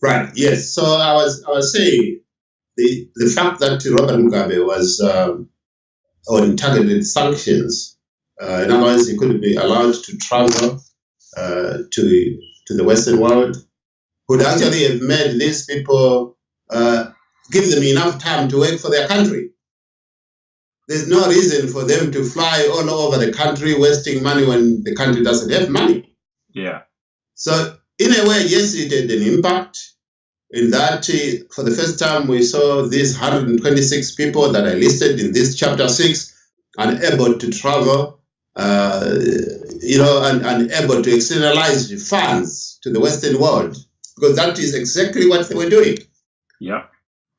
Right. Yes. So I was saying the fact that Robert Mugabe was on targeted sanctions, in other words, he couldn't be allowed to travel to the Western world, would actually have made these people give them enough time to work for their country. There's no reason for them to fly all over the country wasting money when the country doesn't have money. Yeah. So in a way, yes, it had an impact in that for the first time we saw these 126 people that are listed in this chapter 6 unable to travel, and able to externalize the funds to the Western world, because that is exactly what they were doing. Yeah.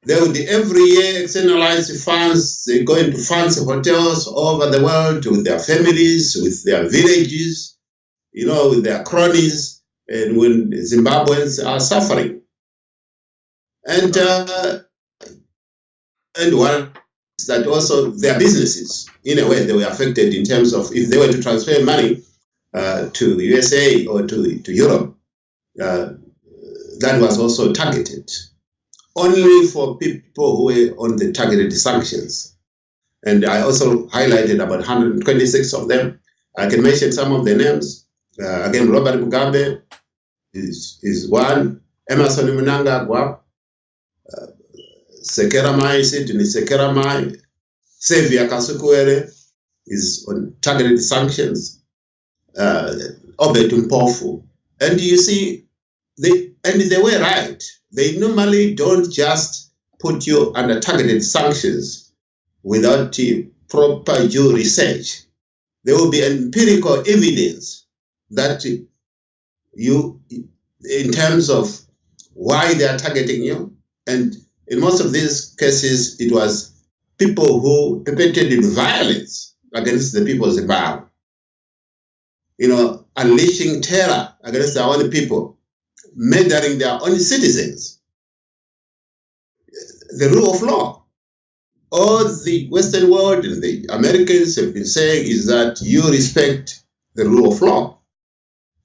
They would every year externalize the funds. They go into fancy hotels all over the world with their families, with their villages, with their cronies, and when Zimbabweans are suffering. And one is that also their businesses, in a way, they were affected in terms of if they were to transfer money to the USA or to Europe, that was also targeted. Only for people who were on the targeted sanctions. And I also highlighted about 126 of them. I can mention some of the names. Again, Robert Mugabe is one. Emerson Mnangagwa, Sekeramai, Sidney Sekeramai, Xavier Kasukuwere is on targeted sanctions. Obet Mpofu. And you see, they were right. They normally don't just put you under targeted sanctions without proper due research. There will be empirical evidence that you, in terms of why they are targeting you. And in most of these cases, it was people who perpetrated violence against the people of Zimbabwe. Unleashing terror against their own people, murdering their own citizens. The rule of law. All the Western world and the Americans have been saying is that you respect the rule of law.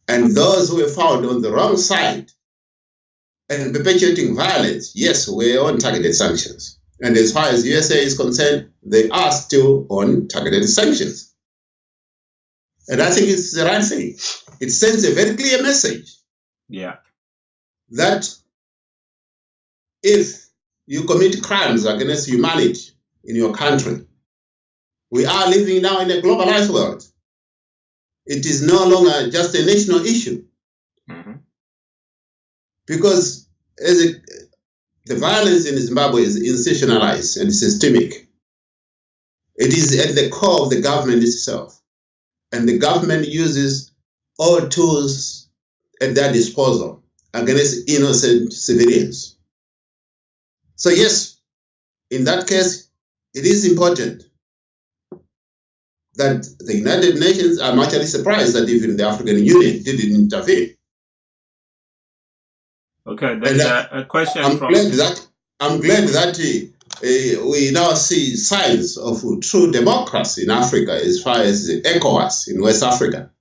And those who were found on the wrong side and perpetuating violence, yes, we're on targeted sanctions. And as far as USA is concerned, they are still on targeted sanctions. And I think it's the right thing. It sends a very clear message. Yeah. That if you commit crimes against humanity in your country, we are living now in a globalized world. It is no longer just a national issue. Mm-hmm. Because the violence in Zimbabwe is institutionalized and systemic. It is at the core of the government itself. And the government uses all tools at their disposal against innocent civilians. So yes, in that case, it is important that the United Nations, I'm actually surprised that even the African Union didn't intervene. Okay, there's a question I'm glad that we now see signs of true democracy in Africa as far as ECOWAS in West Africa.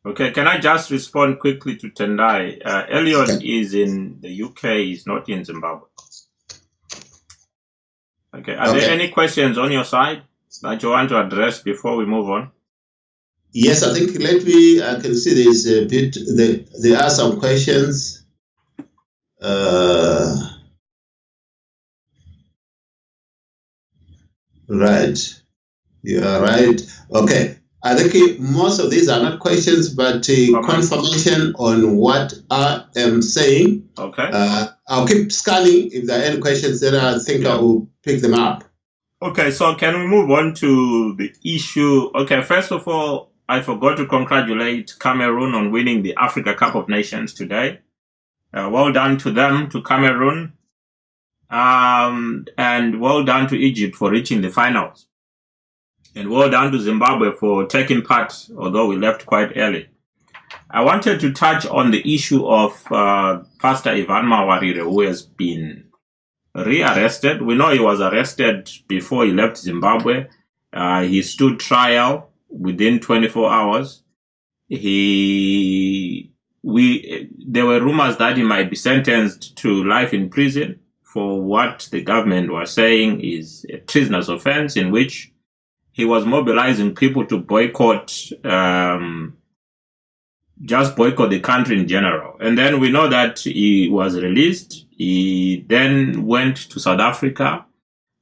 Okay, can I just respond quickly to Tendai? Elliot is in the UK, he's not in Zimbabwe. Okay, are there any questions on your side that you want to address before we move on? Yes, I think I can see there's a bit, there are some questions. Right, you are right. Okay, I think most of these are not questions, but confirmation on what I am saying. Okay. I'll keep scanning. If there are any questions, then I think I will pick them up. Okay, so can we move on to the issue? Okay, first of all, I forgot to congratulate Cameroon on winning the Africa Cup of Nations today. Well done to them, to Cameroon. And well done to Egypt for reaching the finals. And well done to Zimbabwe for taking part, although we left quite early. I wanted to touch on the issue of Pastor Ivan Mawarire, who has been rearrested. We know he was arrested before he left Zimbabwe. He stood trial within 24 hours. He there were rumors that he might be sentenced to life in prison for what the government was saying is a treasonous offense, in which he was mobilizing people to boycott, just boycott the country in general. And then we know that he was released. He then went to South Africa.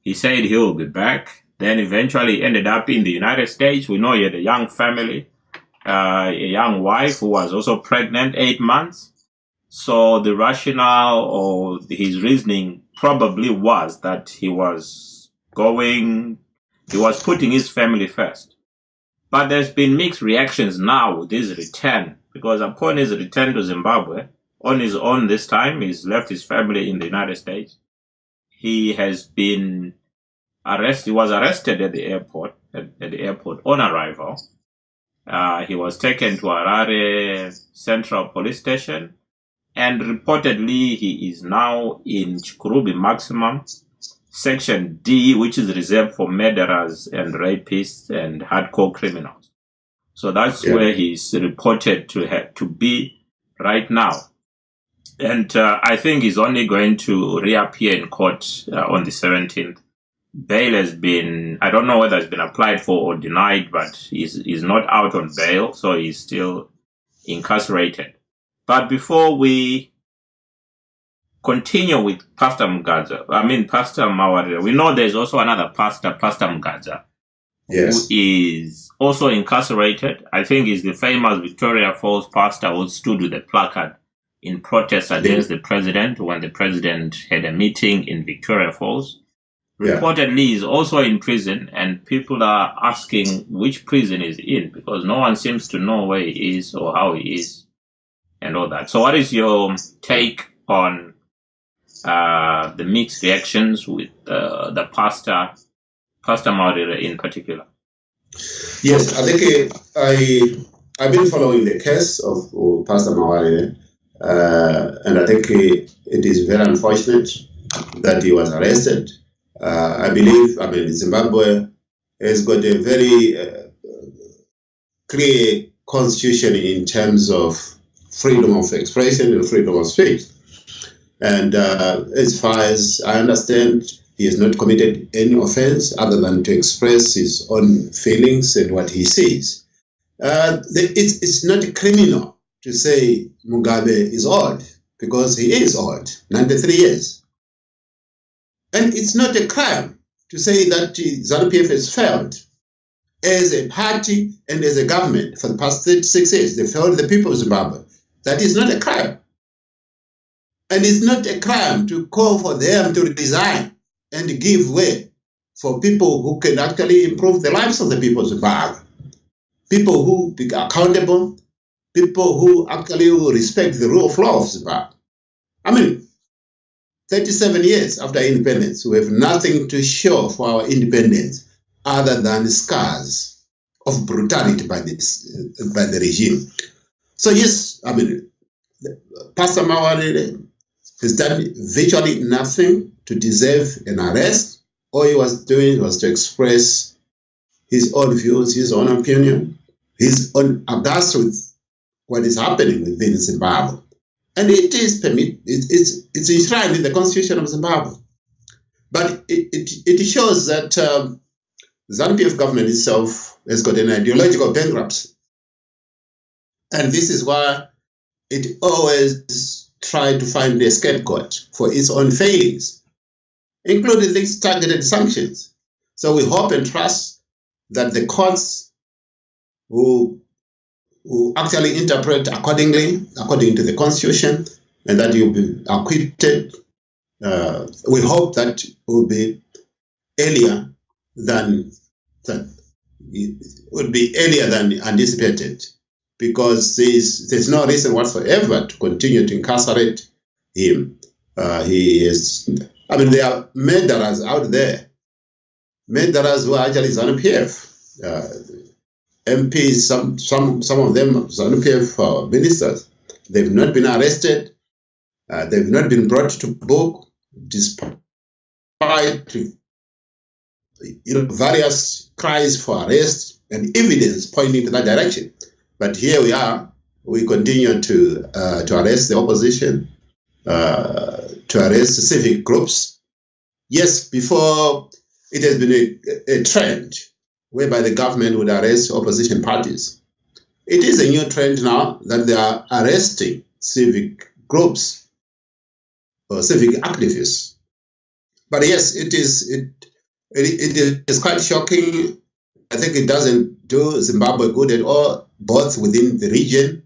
He said he will be back. Then eventually ended up in the United States. We know he had a young family, a young wife who was also pregnant, 8 months. So the rationale or his reasoning probably was that he was putting his family first. But there's been mixed reactions now with his return, because upon his return to Zimbabwe, on his own this time, he's left his family in the United States. He has been arrested. He was arrested at the airport, on arrival. He was taken to Harare Central Police Station, and reportedly he is now in Chikurubi Maximum, Section D, which is reserved for murderers and rapists and hardcore criminals. So that's where he's reported to be right now. And I think he's only going to reappear in court on the 17th. Bail has been, I don't know whether it's been applied for or denied, but he's not out on bail, so he's still incarcerated. But before we continue with Pastor Mawarire, we know there's also another pastor, Pastor Mgadza, who is also incarcerated. I think he's the famous Victoria Falls pastor who stood with a placard in protest against the president when the president had a meeting in Victoria Falls. Reportedly, he's also in prison, and people are asking which prison he's in, because no one seems to know where he is or how he is and all that. So what is your take on the mixed reactions with the Pastor Mawarire in particular? Yes, I think I've been following the case of Pastor Mawarire, and I think it is very unfortunate that he was arrested. I believe, Zimbabwe has got a very clear constitution in terms of freedom of expression and freedom of speech. And as far as I understand, he has not committed any offense other than to express his own feelings and what he sees. It's not criminal to say Mugabe is old, because he is old, 93 years. And it's not a crime to say that ZANU-PF has failed as a party and as a government for the past 36 years. They failed the people of Zimbabwe. That is not a crime. And it's not a crime to call for them to resign and give way for people who can actually improve the lives of the people of Zimbabwe. People who be accountable, people who actually will respect the rule of law of Zimbabwe. 37 years after independence, we have nothing to show for our independence other than scars of brutality by the regime. So yes, Pastor Mawarire has done virtually nothing to deserve an arrest. All he was doing was to express his own views, his own opinion, his own aghast with what is happening within Zimbabwe. And it is permitted, it's enshrined in the Constitution of Zimbabwe. But it shows that the ZANU-PF government itself has got an ideological bankruptcy. And this is why it always tried to find a scapegoat for its own failings, including these targeted sanctions. So we hope and trust that the courts will actually interpret accordingly, according to the Constitution, and that you'll be acquitted. We hope that it will be earlier than anticipated, because there's no reason whatsoever to continue to incarcerate him. There are murderers out there, murderers who are actually ZANU-PF. MPs, some of them ZANU-PF ministers, they've not been arrested, they've not been brought to book, despite various cries for arrest and evidence pointing to that direction. But here we are, we continue to arrest the opposition, to arrest civic groups. Yes, before it has been a trend whereby the government would arrest opposition parties. It is a new trend now that they are arresting civic groups or civic activists. But yes, it is quite shocking. I think it doesn't do Zimbabwe good at all, both within the region,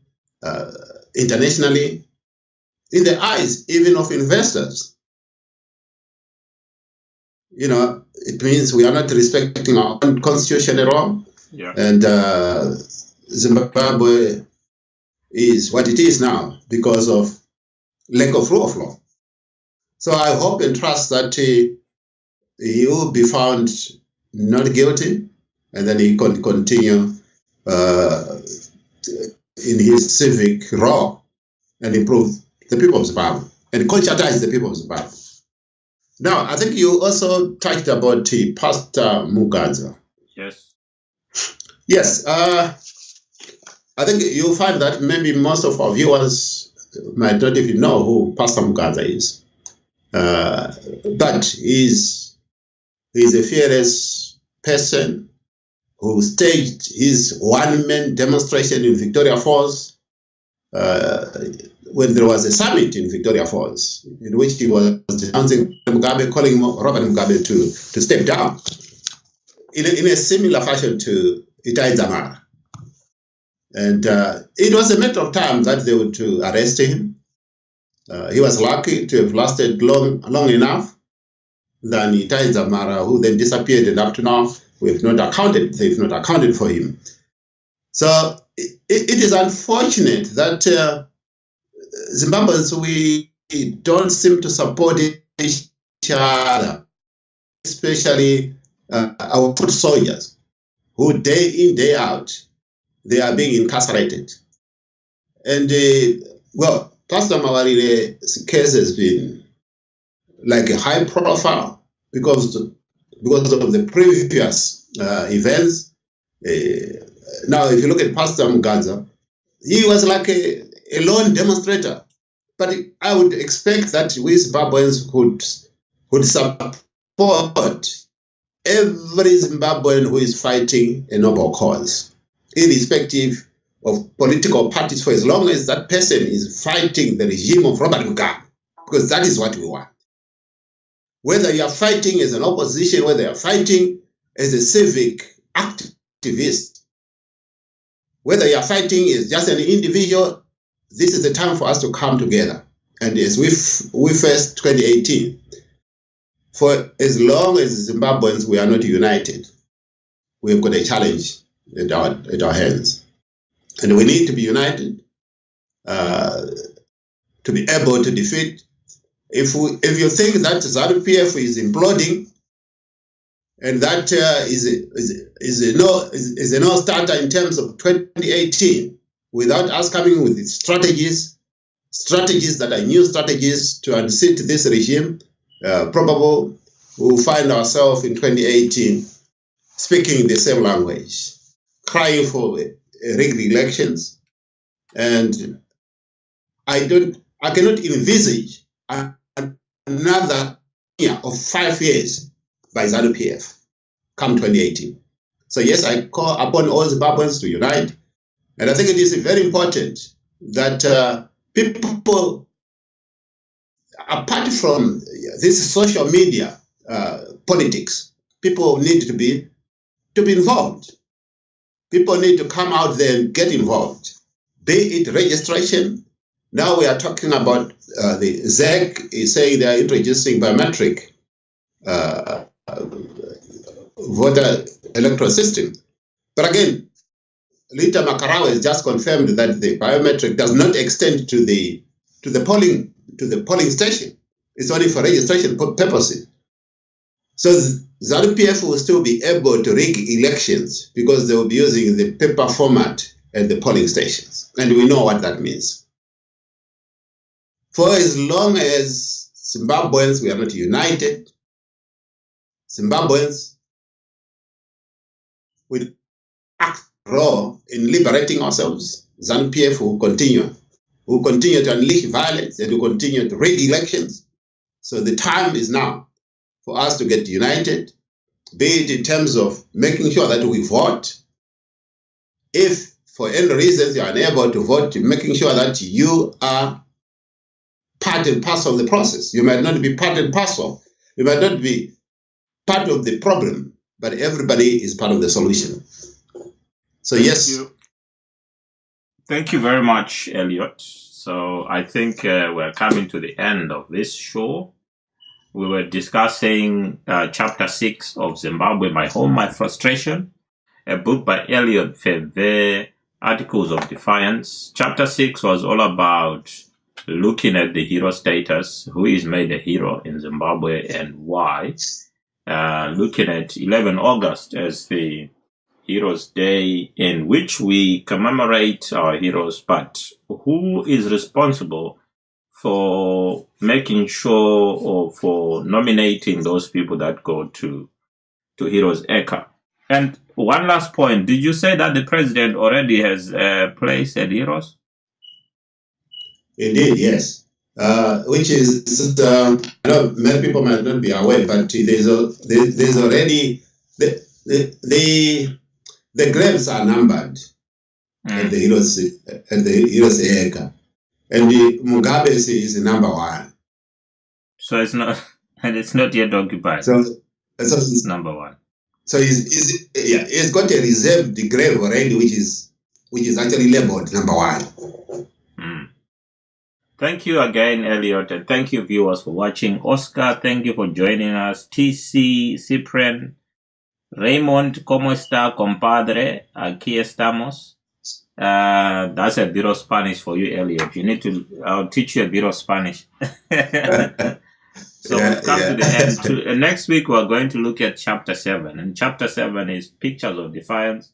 internationally, in the eyes even of investors. You know, it means we are not respecting our own constitution at all. Yeah. And Zimbabwe is what it is now because of lack of rule of law. So I hope and trust that he will be found not guilty, and then he can continue in his civic role and improve the people of Zimbabwe and conscientize the people of Zimbabwe. Now, I think you also touched about Pastor Mugadza. Yes. Yes. I think you'll find that maybe most of our viewers might not even know who Pastor Mugadza is. But he's a fearless person who staged his one-man demonstration in Victoria Falls when there was a summit in Victoria Falls, in which he was denouncing Mugabe, calling Robert Mugabe to step down, in a similar fashion to Itai Dzamara. And it was a matter of time that they would to arrest him. He was lucky to have lasted long enough than Itai Dzamara, who then disappeared, and up to now they've not accounted for him. So it is unfortunate that Zimbabweans, we don't seem to support each other, especially our foot soldiers, who day in, day out, they are being incarcerated. And, well, Pastor Mawarire's case has been like a high profile because of the previous events. Now, if you look at Pastor Mugadza, he was like a lone demonstrator. But I would expect that we Zimbabweans would support every Zimbabwean who is fighting a noble cause, irrespective of political parties, for as long as that person is fighting the regime of Robert Mugabe, because that is what we want. Whether you are fighting as an opposition, whether you are fighting as a civic activist, whether you are fighting as just an individual, this is the time for us to come together. And as we faced 2018, for as long as Zimbabweans we are not united, we have got a challenge at our hands. And we need to be united to be able to defeat. If you think that ZANU-PF is imploding, and that is a no-starter in terms of 2018, without us coming with strategies that are new strategies to unseat this regime, probably we'll find ourselves in 2018 speaking the same language, crying for rigged elections. And I cannot envisage another year of 5 years by ZANU-PF come 2018. So yes, I call upon all Zimbabweans to unite. And I think it is very important that people, apart from this social media politics, people need to be involved. People need to come out there and get involved, be it registration. Now we are talking about the ZEC is saying they are introducing biometric voter electoral system. But again, Lita Makarawa has just confirmed that the biometric does not extend to the polling station. It's only for registration purposes. So ZANU-PF will still be able to rig elections because they will be using the paper format at the polling stations. And we know what that means. For as long as Zimbabweans, we are not united, Zimbabweans will act role in liberating ourselves. ZANU-PF will continue. We'll continue to unleash violence and we'll continue to rig elections. So the time is now for us to get united, be it in terms of making sure that we vote. If for any reasons you are unable to vote, making sure that you are part and parcel of the process. You might not be part and parcel. You might not be part of the problem, but everybody is part of the solution. So yes. Thank you very much, Elliot. So I think we're coming to the end of this show. We were discussing Chapter 6 of Zimbabwe, My Home, My Frustration, a book by Elliot, Pfebve, Articles of Defiance. Chapter 6 was all about looking at the hero status, who is made a hero in Zimbabwe and why. Looking at 11 August as the Heroes Day, in which we commemorate our heroes, but who is responsible for making sure or for nominating those people that go to Heroes Eka? And one last point, did you say that the president already has a place at Heroes? Indeed, yes. Which is, I know many people might not be aware, but there's already the graves are numbered at the Heroes Eka, and the Mugabe is number 1. So it's not, and it's not yet occupied. So it's number 1. So he's got a reserved grave already, which is actually labeled number 1. Thank you again, Elliot, and thank you, viewers, for watching. Oscar, thank you for joining us. TC, Cyprian, Raymond, ¿cómo está, compadre? Aquí estamos. That's a bit of Spanish for you, Elliot. I'll teach you a bit of Spanish. So we've come to the end. Next week, we're going to look at Chapter 7. And Chapter 7 is Pictures of Defiance.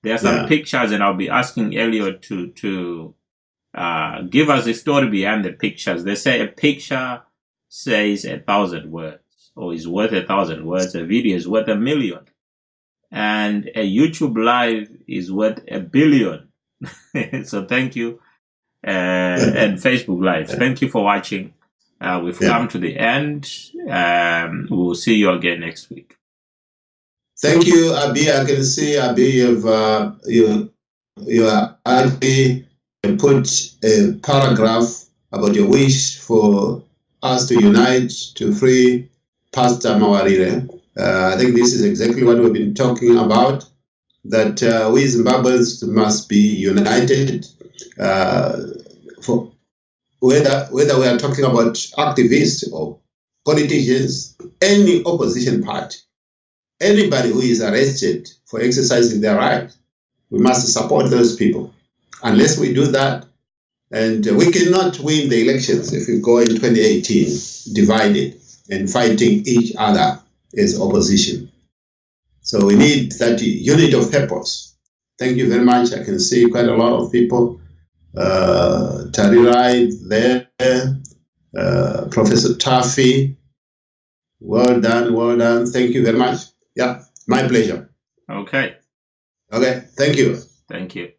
There are some pictures, and I'll be asking Elliot to give us the story behind the pictures. They say a picture says 1,000 words, or is worth 1,000 words. A video is worth 1,000,000. And a YouTube live is worth 1 billion. So thank you. And Facebook Live. Thank you for watching. We've come to the end. We'll see you again next week. Thank you, Abi. I can see, Abi, you are actually put a paragraph about your wish for us to unite to free Pastor Mawarire. I think this is exactly what we've been talking about, that we Zimbabweans must be united for whether we are talking about activists or politicians, any opposition party, anybody who is arrested for exercising their right, we must support those people. Unless we do that, and we cannot win the elections if we go in 2018 divided and fighting each other as opposition. So we need that unit of purpose. Thank you very much. I can see quite a lot of people. Tarirai there, Professor Tafi. Well done, well done. Thank you very much. Yeah, my pleasure. Okay. Okay, thank you. Thank you.